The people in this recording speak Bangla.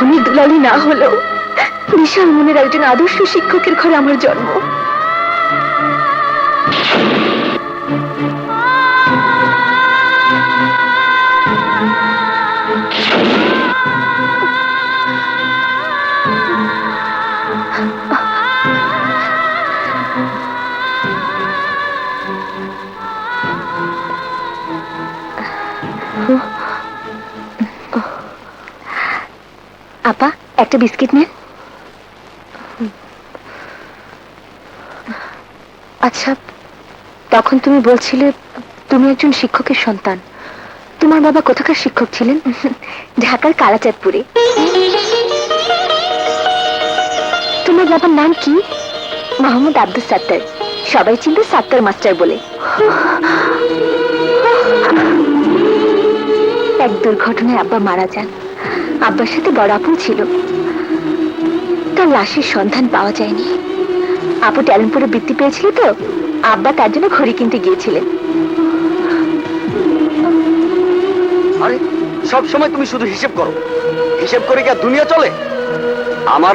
ধনী দুলালি না হলেও বিশাল মনের একজন আদর্শ শিক্ষকের ঘরে আমার জন্ম। আপা, একটা বিস্কিট নেন। আচ্ছা, তখন তুমি বলছিলে তুমি একজন শিক্ষকের সন্তান। তোমার বাবা কোথাকার শিক্ষক ছিলেন? ঢাকার কালাচাঁদপুরে। তোমার বাবার নাম কি? মোহাম্মদ আব্দুল সাত্তার। সবাই চিনতো সাত্তার মাস্টার বলে। এক দুর্ঘটনায় আব্বা মারা যান। আব্বার সাথে বড় আপন ছিল, তার লাশের সন্ধান পাওয়া যায়নি। আপু ট্যালেন্টপুরে বৃত্তি পেয়েছিল তো, আব্বা তার জন্য ঘড়ি কিনতে গিয়েছিলেন। আরে সব সময় তুমি শুধু হিসেব করো, হিসেব করে কি আর দুনিয়া চলে? আমার